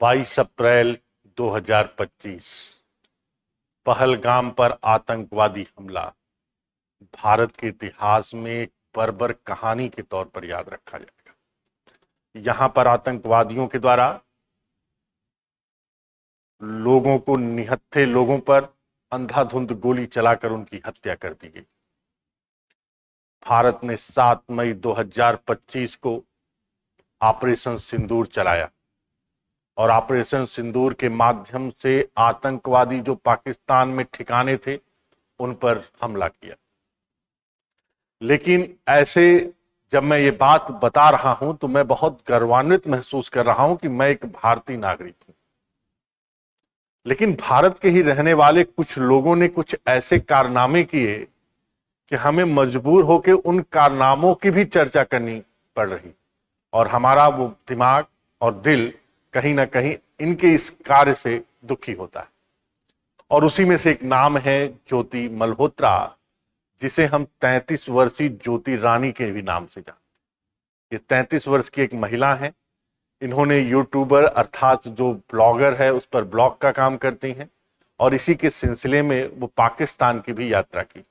22 अप्रैल 2025 पहलगाम पर आतंकवादी हमला भारत के इतिहास में एक बर्बर कहानी के तौर पर याद रखा जाएगा। यहां पर आतंकवादियों के द्वारा लोगों को, निहत्थे लोगों पर अंधाधुंध गोली चलाकर उनकी हत्या कर दी गई। भारत ने 7 मई 2025 को ऑपरेशन सिंदूर चलाया और ऑपरेशन सिंदूर के माध्यम से आतंकवादी जो पाकिस्तान में ठिकाने थे उन पर हमला किया। लेकिन ऐसे जब मैं ये बात बता रहा हूं तो मैं बहुत गर्वान्वित महसूस कर रहा हूं कि मैं एक भारतीय नागरिक हूं। लेकिन भारत के ही रहने वाले कुछ लोगों ने कुछ ऐसे कारनामे किए कि हमें मजबूर होकर उन कारनामों की भी चर्चा करनी पड़ रही और हमारा वो दिमाग और दिल कहीं ना कहीं इनके इस कार्य से दुखी होता है। और उसी में से एक नाम है ज्योति मल्होत्रा, जिसे हम 33 वर्षीय ज्योति रानी के भी नाम से जानते हैं। ये 33 वर्ष की एक महिला है। इन्होंने यूट्यूबर अर्थात जो ब्लॉगर है उस पर ब्लॉग का काम करती हैं और इसी के सिलसिले में वो पाकिस्तान की भी यात्रा की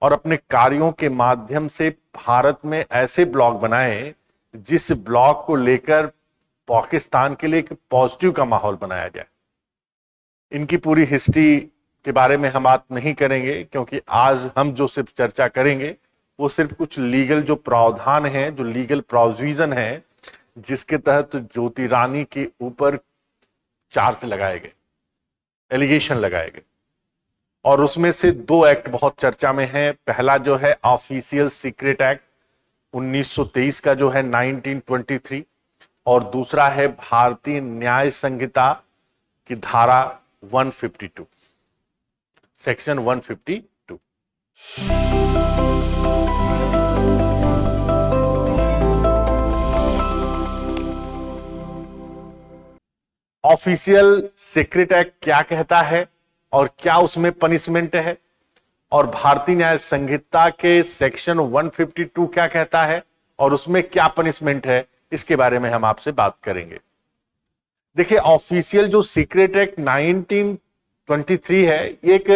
और अपने कार्यों के माध्यम से भारत में ऐसे ब्लॉग बनाए जिस ब्लॉग को लेकर पाकिस्तान के लिए एक पॉजिटिव का माहौल बनाया जाए। इनकी पूरी हिस्ट्री के बारे में हम बात नहीं करेंगे क्योंकि आज हम जो सिर्फ चर्चा करेंगे वो सिर्फ कुछ लीगल जो प्रावधान है, जो लीगल प्रोविजन है जिसके तहत ज्योति रानी के ऊपर चार्ज लगाए गए, एलिगेशन लगाए गए। और उसमें से 2 एक्ट बहुत चर्चा में है। पहला जो है ऑफिशियल सीक्रेट एक्ट 1923 का जो है 1923 और दूसरा है भारतीय न्याय संहिता की धारा 152, सेक्शन 152। ऑफिशियल सीक्रेट एक्ट क्या कहता है और क्या उसमें पनिशमेंट है, और भारतीय न्याय संहिता के सेक्शन 152 क्या कहता है और उसमें क्या पनिशमेंट है, इसके बारे में हम आपसे बात करेंगे। देखिए, ऑफिशियल जो सीक्रेट एक्ट 1923 है ये एक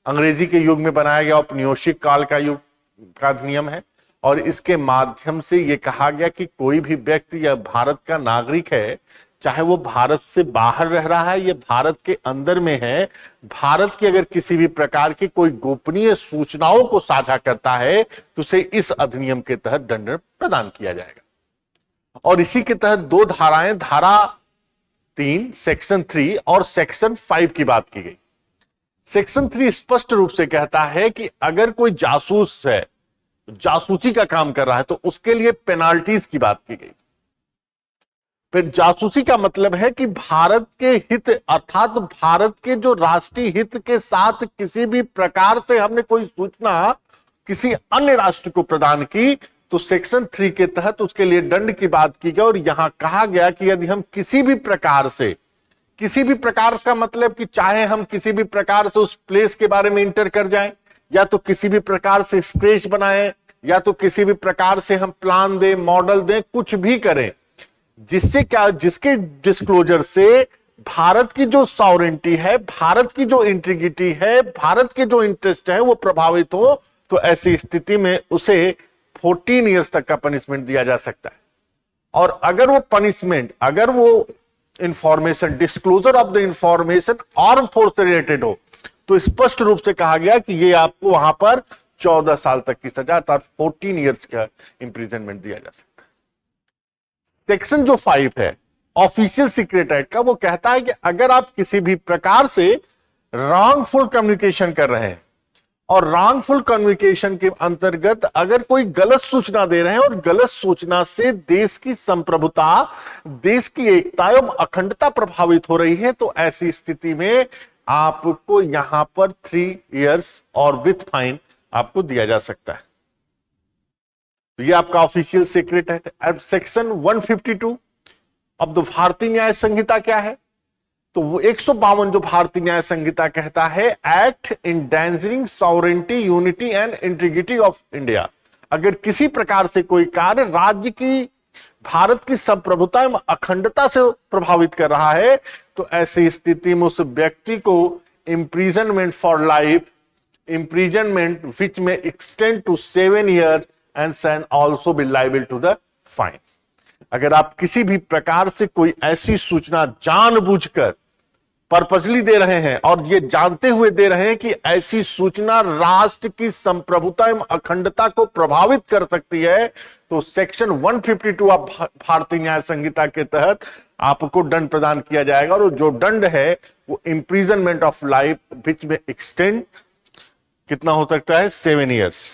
अंग्रेजी के युग में बनाया गया औपनिवेशिक काल का युग का अधिनियम है और इसके माध्यम से यह कहा गया कि कोई भी व्यक्ति या भारत का नागरिक है, चाहे वो भारत से बाहर रह रहा है या भारत के अंदर में है, भारत की अगर किसी भी प्रकार की कोई गोपनीय सूचनाओं को साझा करता है तो उसे इस अधिनियम के तहत दंड प्रदान किया जाएगा। और इसी के तहत 2 धाराएं, धारा 3 सेक्शन 3 और सेक्शन 5 की बात की गई। सेक्शन 3 स्पष्ट रूप से कहता है कि अगर कोई जासूस है, जासूसी का काम कर रहा है, तो उसके लिए पेनाल्टीज की बात की गई। फिर जासूसी का मतलब है कि भारत के हित अर्थात भारत के जो राष्ट्रीय हित के साथ किसी भी प्रकार से हमने कोई सूचना किसी अन्य राष्ट्र को प्रदान की तो सेक्शन 3 के तहत उसके लिए दंड की बात की गई। और यहां कहा गया कि यदि हम किसी भी प्रकार का मतलब कि चाहे हम किसी भी प्रकार से उस प्लेस के बारे में इंटर कर जाएं या तो किसी भी प्रकार से स्केच बनाएं या तो किसी भी प्रकार से हम प्लान दें, मॉडल दें, कुछ भी करें जिसके डिस्क्लोजर से भारत की जो सॉवरेंटी है, भारत की जो इंटीग्रिटी है, भारत के जो इंटरेस्ट है वो प्रभावित हो, तो ऐसी स्थिति में उसे 14 इयर्स तक का पनिशमेंट दिया जा सकता है। और अगर वो information, disclosure of the information arm force से रिलेटेड हो तो स्पष्ट रूप से कहा गया कि ये आपको वहां पर 14 साल तक की सजा अर्थात 14 इयर्स का इंप्रिजनमेंट दिया जा सकता है। सेक्शन जो 5 है ऑफिशियल सीक्रेट एक्ट का, वो कहता है कि अगर आप किसी भी प्रकार से रॉन्गफुल कम्युनिकेशन कर रहे हैं और रॉन्गफुल कम्युनिकेशन के अंतर्गत अगर कोई गलत सूचना दे रहे हैं और गलत सूचना से देश की संप्रभुता, देश की एकता एवं अखंडता प्रभावित हो रही है, तो ऐसी स्थिति में आपको यहां पर 3 इयर्स और विथ फाइन आपको दिया जा सकता है। तो ये आपका ऑफिशियल सीक्रेट है। सेक्शन 152 अब तो भारतीय न्याय संहिता क्या है, तो वो 152 जो भारतीय न्याय संहिता कहता है, act endangering sovereignty, unity and integrity of India. अगर किसी प्रकार से कोई कार्य राज्य की भारत की संप्रभुता एवं अखंडता से प्रभावित कर रहा है, तो ऐसी स्थिति में उस व्यक्ति को imprisonment for life, imprisonment which may extend to 7 years and can also be liable to the fine. अगर आप किसी भी प्रकार से कोई ऐसी सूचना जानबूझकर पर्पसली दे रहे हैं और ये जानते हुए दे रहे हैं कि ऐसी सूचना राष्ट्र की संप्रभुता एवं अखंडता को प्रभावित कर सकती है, तो सेक्शन 152 ऑफ भारतीय न्याय संहिता के तहत आपको दंड प्रदान किया जाएगा। और जो दंड है वो imprisonment of life which may extend कितना हो सकता है, 7 years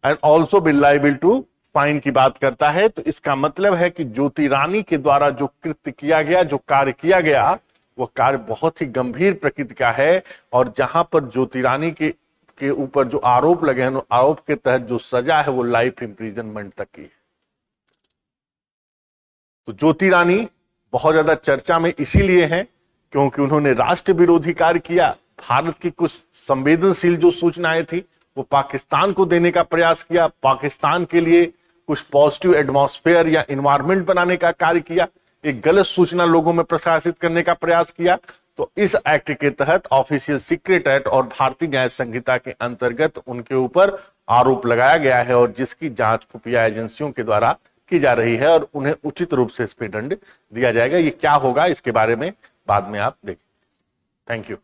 and also be liable to fine की बात करता है। तो इसका मतलब है कि ज्योति रानी के द्वारा जो कृत्य किया गया, जो कार्य किया गया, वो कार्य बहुत ही गंभीर प्रकृति का है। और जहां पर ज्योति रानी के ऊपर जो आरोप लगे हैं, आरोप के तहत जो सजा है वो लाइफ इंप्रिजनमेंट तक की है। तो ज्योति रानी बहुत ज्यादा चर्चा में इसीलिए है क्योंकि उन्होंने राष्ट्र विरोधी कार्य किया। भारत की कुछ संवेदनशील जो सूचनाएं थी वो पाकिस्तान को देने का प्रयास किया, पाकिस्तान के लिए कुछ पॉजिटिव एटमॉस्फेयर या एनवायरनमेंट बनाने का कार्य किया, एक गलत सूचना लोगों में प्रकाशित करने का प्रयास किया। तो इस एक्ट के तहत ऑफिशियल सीक्रेट एक्ट और भारतीय न्याय संहिता के अंतर्गत उनके ऊपर आरोप लगाया गया है और जिसकी जांच खुफिया एजेंसियों के द्वारा की जा रही है और उन्हें उचित रूप से इस पे दंड दिया जाएगा। ये क्या होगा इसके बारे में बाद में आप देखें। Thank you.